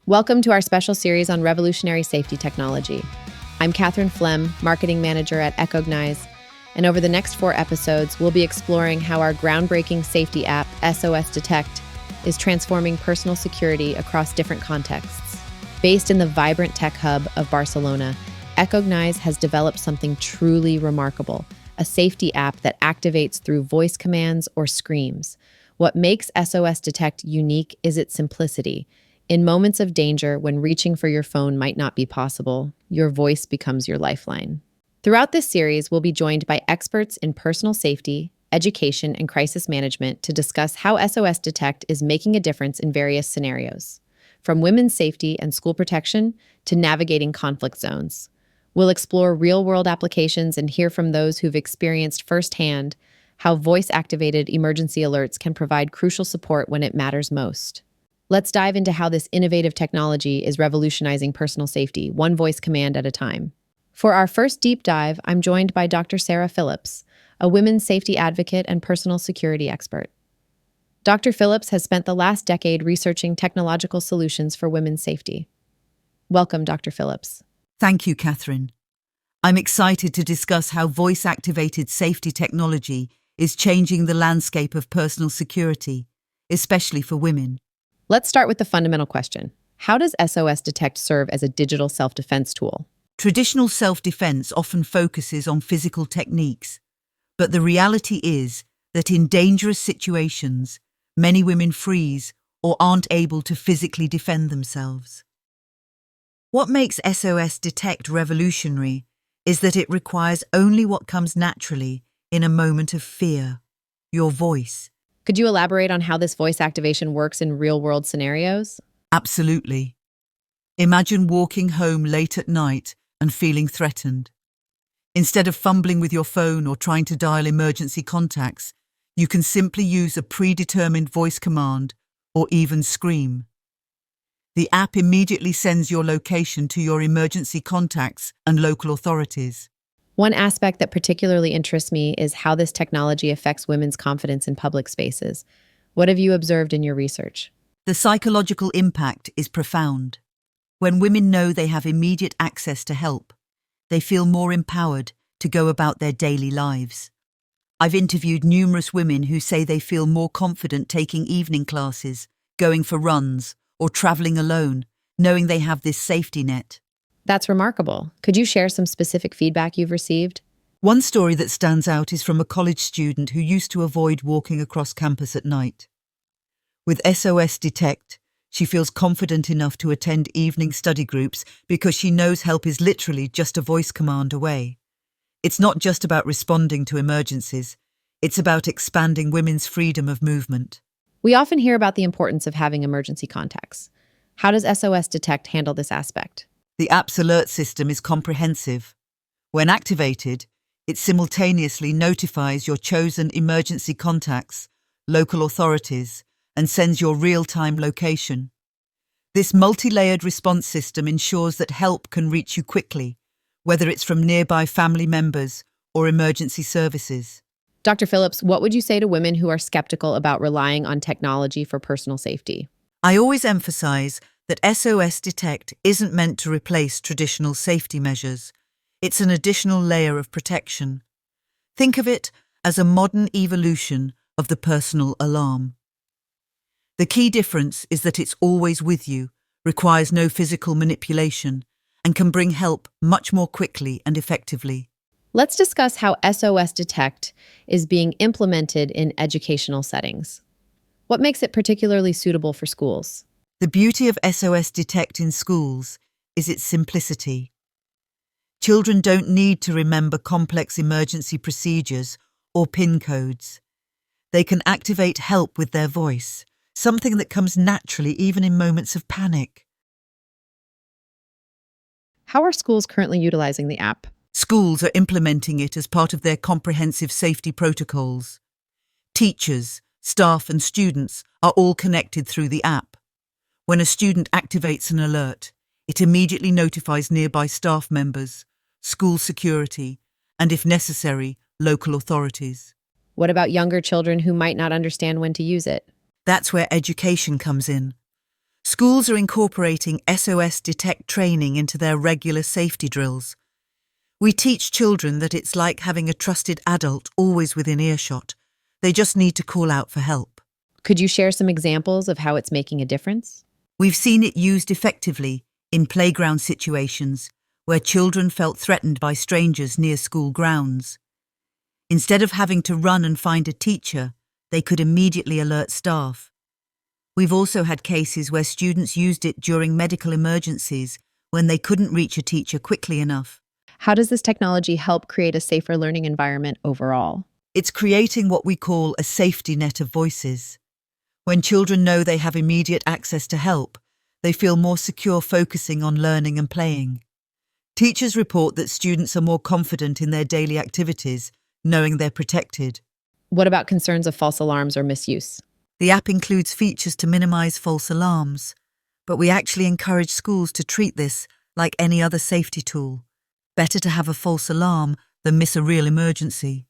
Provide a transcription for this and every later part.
Welcome to our special series on revolutionary safety technology. I'm Katheryn Flem, Marketing Manager at Echognize, and over the next 4 episodes, we'll be exploring how our groundbreaking safety app, SOS Detect, is transforming personal security across different contexts. Based in the vibrant tech hub of Barcelona, Echognize has developed something truly remarkable, a safety app that activates through voice commands or screams. What makes SOS Detect unique is its simplicity. In moments of danger, when reaching for your phone might not be possible, your voice becomes your lifeline. Throughout this series, we'll be joined by experts in personal safety, education, and crisis management to discuss how SOS Detect is making a difference in various scenarios, from women's safety and school protection to navigating conflict zones. We'll explore real-world applications and hear from those who've experienced firsthand how voice-activated emergency alerts can provide crucial support when it matters most. Let's dive into how this innovative technology is revolutionizing personal safety, one voice command at a time. For our first deep dive, I'm joined by Dr. Phillips, a women's safety advocate and personal security expert. Dr. Phillips has spent the last decade researching technological solutions for women's safety. Welcome, Dr. Phillips. Thank you, Katheryn. I'm excited to discuss how voice-activated safety technology is changing the landscape of personal security, especially for women. Let's start with the fundamental question. How does SOS Detect serve as a digital self-defense tool? Traditional self-defense often focuses on physical techniques, but the reality is that in dangerous situations, many women freeze or aren't able to physically defend themselves. What makes SOS Detect revolutionary is that it requires only what comes naturally in a moment of fear: your voice. Could you elaborate on how this voice activation works in real-world scenarios? Absolutely. Imagine walking home late at night and feeling threatened. Instead of fumbling with your phone or trying to dial emergency contacts, you can simply use a predetermined voice command or even scream. The app immediately sends your location to your emergency contacts and local authorities. One aspect that particularly interests me is how this technology affects women's confidence in public spaces. What have you observed in your research? The psychological impact is profound. When women know they have immediate access to help, they feel more empowered to go about their daily lives. I've interviewed numerous women who say they feel more confident taking evening classes, going for runs, or traveling alone, knowing they have this safety net. That's remarkable. Could you share some specific feedback you've received? One story that stands out is from a college student who used to avoid walking across campus at night. With SOS Detect, she feels confident enough to attend evening study groups because she knows help is literally just a voice command away. It's not just about responding to emergencies, it's about expanding women's freedom of movement. We often hear about the importance of having emergency contacts. How does SOS Detect handle this aspect? The app's alert system is comprehensive. When activated, it simultaneously notifies your chosen emergency contacts, local authorities, and sends your real-time location. This multi-layered response system ensures that help can reach you quickly, whether it's from nearby family members or emergency services. Dr. Phillips, what would you say to women who are skeptical about relying on technology for personal safety? I always emphasize that SOS Detect isn't meant to replace traditional safety measures. It's an additional layer of protection. Think of it as a modern evolution of the personal alarm. The key difference is that it's always with you, requires no physical manipulation, and can bring help much more quickly and effectively. Let's discuss how SOS Detect is being implemented in educational settings. What makes it particularly suitable for schools? The beauty of SOS Detect in schools is its simplicity. Children don't need to remember complex emergency procedures or PIN codes. They can activate help with their voice, something that comes naturally even in moments of panic. How are schools currently utilizing the app? Schools are implementing it as part of their comprehensive safety protocols. Teachers, staff, and students are all connected through the app. When a student activates an alert, it immediately notifies nearby staff members, school security, and if necessary, local authorities. What about younger children who might not understand when to use it? That's where education comes in. Schools are incorporating SOS Detect training into their regular safety drills. We teach children that it's like having a trusted adult always within earshot. They just need to call out for help. Could you share some examples of how it's making a difference? We've seen it used effectively in playground situations where children felt threatened by strangers near school grounds. Instead of having to run and find a teacher, they could immediately alert staff. We've also had cases where students used it during medical emergencies when they couldn't reach a teacher quickly enough. How does this technology help create a safer learning environment overall? It's creating what we call a safety net of voices. When children know they have immediate access to help, they feel more secure focusing on learning and playing. Teachers report that students are more confident in their daily activities, knowing they're protected. What about concerns of false alarms or misuse? The app includes features to minimize false alarms, but we actually encourage schools to treat this like any other safety tool. Better to have a false alarm than miss a real emergency.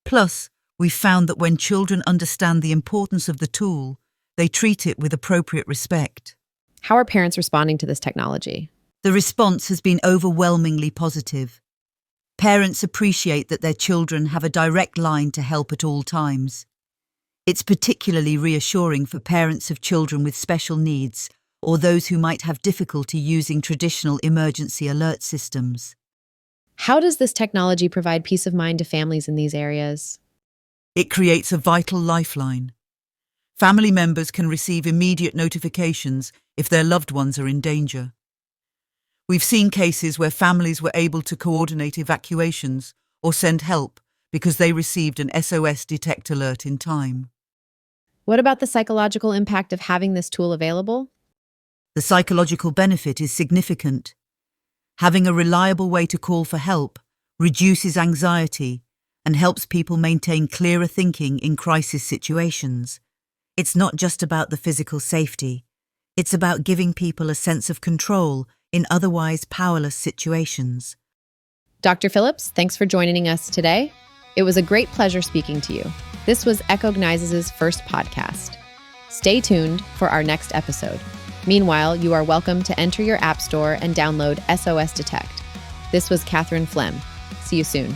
Plus, we've found that when children understand the importance of the tool, they treat it with appropriate respect. How are parents responding to this technology? The response has been overwhelmingly positive. Parents appreciate that their children have a direct line to help at all times. It's particularly reassuring for parents of children with special needs or those who might have difficulty using traditional emergency alert systems. How does this technology provide peace of mind to families in these areas? It creates a vital lifeline. Family members can receive immediate notifications if their loved ones are in danger. We've seen cases where families were able to coordinate evacuations or send help because they received an SOS Detect alert in time. What about the psychological impact of having this tool available? The psychological benefit is significant. Having a reliable way to call for help reduces anxiety and helps people maintain clearer thinking in crisis situations. It's not just about the physical safety. It's about giving people a sense of control in otherwise powerless situations. Dr. Phillips, thanks for joining us today. It was a great pleasure speaking to you. This was Echognize's first podcast. Stay tuned for our next episode. Meanwhile, you are welcome to enter your app store and download SOS Detect. This was Katheryn Flem. See you soon.